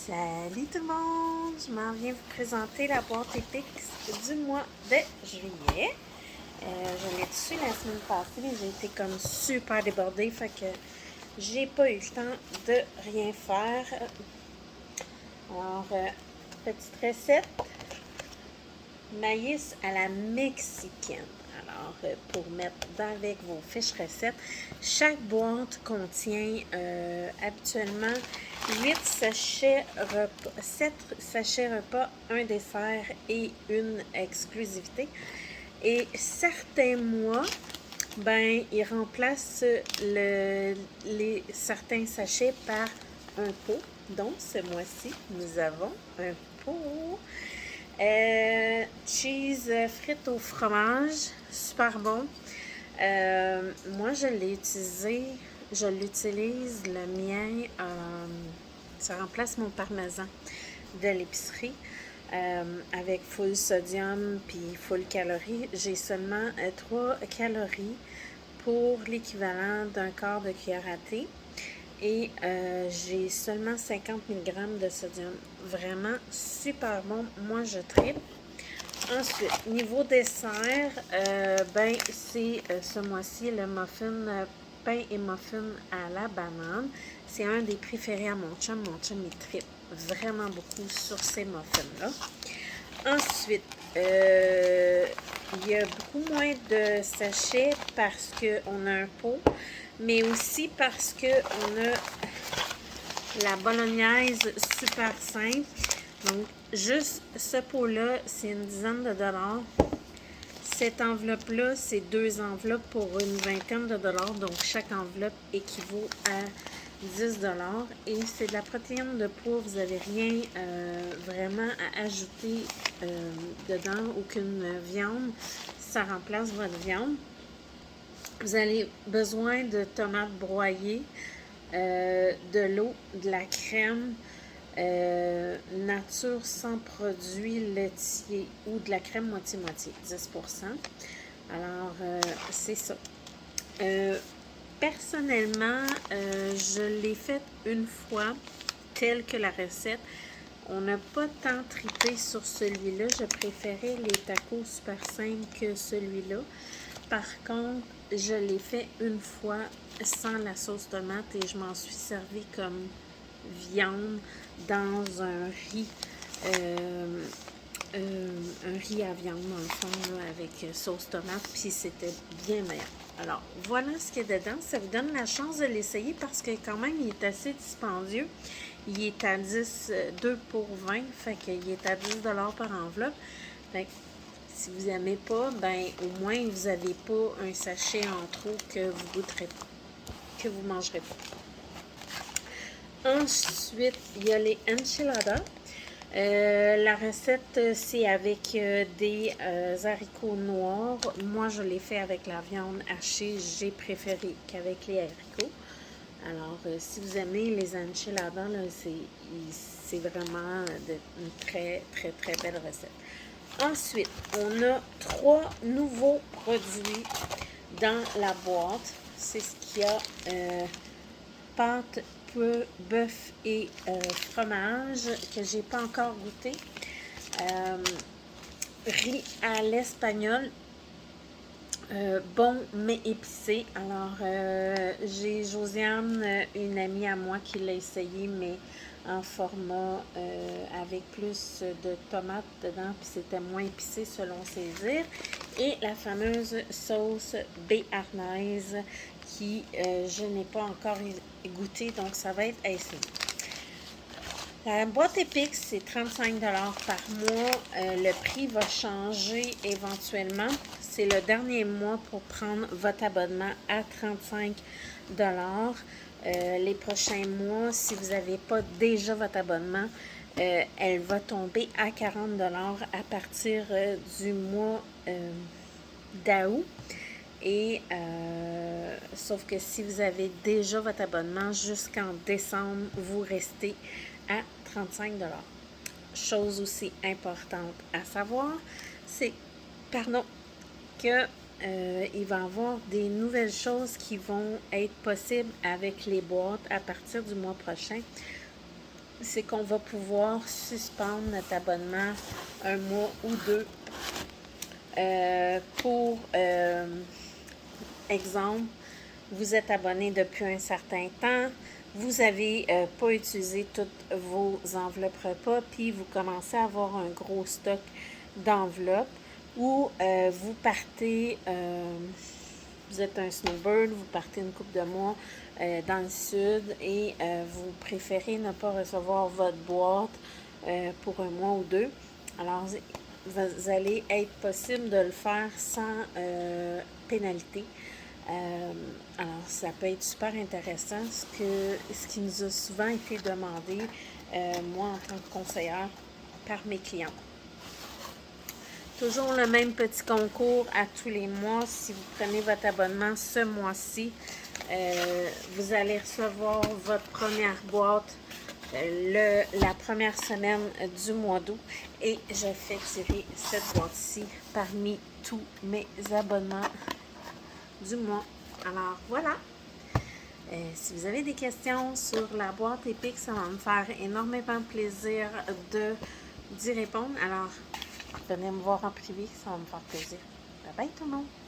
Salut tout le monde! Je m'en viens vous présenter la boîte Epix du mois de juillet. Je l'ai reçue la semaine passée, mais j'ai été comme super débordée, fait que j'ai pas eu le temps de rien faire. Alors, petite recette, maïs à la mexicaine. Alors, pour mettre avec vos fiches recettes, chaque boîte contient habituellement 8 sachets repas, 7 sachets repas, un dessert et une exclusivité. Et certains mois, ben, ils remplacent certains sachets par un pot. Donc, ce mois-ci, nous avons un pot. Cheese frites au fromage, super bon. Moi, je l'utilise, le mien, ça remplace mon parmesan de l'épicerie avec full sodium puis full calories. J'ai seulement 3 calories pour l'équivalent d'un quart de cuillère à thé. Et j'ai seulement 50 mg de sodium. Vraiment super bon. Moi, je tripe. Ensuite, niveau dessert, ben c'est ce mois-ci le muffin, pain et muffin à la banane. C'est un des préférés à mon chum. Mon chum, il tripe vraiment beaucoup sur ces muffins-là. Ensuite, il y a beaucoup moins de sachets parce qu'on a un pot, mais aussi parce qu'on a la bolognaise super simple. Donc, juste ce pot-là, c'est une dizaine de dollars. Cette enveloppe-là, c'est 2 enveloppes pour une vingtaine de dollars. Donc, chaque enveloppe équivaut à 10 dollars. Et c'est de la protéine de pois. Vous n'avez rien vraiment à ajouter dedans. Aucune viande. Ça remplace votre viande. Vous avez besoin de tomates broyées, de l'eau, de la crème, nature sans produits laitiers ou de la crème moitié-moitié, 10%. Alors, c'est ça. Personnellement, je l'ai faite une fois, telle que la recette. On n'a pas tant tripé sur celui-là. Je préférais les tacos super simples que celui-là. Par contre, je l'ai fait une fois sans la sauce tomate et je m'en suis servi comme viande dans un riz, un riz à viande dans le fond là, avec sauce tomate, puis c'était bien meilleur. Alors, voilà ce qu'il y a dedans. Ça vous donne la chance de l'essayer parce que quand même, il est assez dispendieux. Il est à 2 pour 20, fait qu'il est à 10 par enveloppe. Fait que si vous n'aimez pas, ben au moins vous n'avez pas un sachet en trop que vous goûterez pas, que vous ne mangerez pas. Ensuite, il y a les enchiladas. La recette, c'est avec des haricots noirs. Moi, je l'ai fait avec la viande hachée. J'ai préféré qu'avec les haricots. Alors, si vous aimez les enchiladas, c'est vraiment une très, très, très belle recette. Ensuite, on a 3 nouveaux produits dans la boîte. C'est ce qu'il y a. Pâte, bœuf et fromage que j'ai pas encore goûté. Riz à l'espagnol. Bon mais épicé. Alors, j'ai Josiane, une amie à moi, qui l'a essayé, mais en format avec plus de tomates dedans, puis c'était moins épicé selon ses dires. Et la fameuse sauce béarnaise qui, je n'ai pas encore goûté, donc ça va être à essayer. La boîte Epix, c'est 35 par mois. Le prix va changer éventuellement. C'est le dernier mois pour prendre votre abonnement à 35 les prochains mois, si vous n'avez pas déjà votre abonnement, elle va tomber à 40 à partir du mois d'août. Et sauf que si vous avez déjà votre abonnement jusqu'en décembre, vous restez à 35 $. Chose aussi importante à savoir, c'est que il va y avoir des nouvelles choses qui vont être possibles avec les boîtes à partir du mois prochain. c'est qu'on va pouvoir suspendre notre abonnement un mois ou deux pour exemple, vous êtes abonné depuis un certain temps, vous n'avez pas utilisé toutes vos enveloppes repas, puis vous commencez à avoir un gros stock d'enveloppes, ou vous partez, vous êtes un snowbird, vous partez une couple de mois dans le sud et vous préférez ne pas recevoir votre boîte pour un mois ou deux. Alors, vous allez être possible de le faire sans pénalité. Alors, ça peut être super intéressant. Ce qui nous a souvent été demandé, moi en tant que conseillère, par mes clients. Toujours le même petit concours à tous les mois. Si vous prenez votre abonnement ce mois-ci, vous allez recevoir votre première boîte la première semaine du mois d'août et je fais tirer cette boîte-ci parmi tous mes abonnements du mois. Alors voilà. Si vous avez des questions sur la boîte épique, ça va me faire énormément plaisir d'y répondre. Alors, venez me voir en privé, ça va me faire plaisir. Bye bye tout le monde!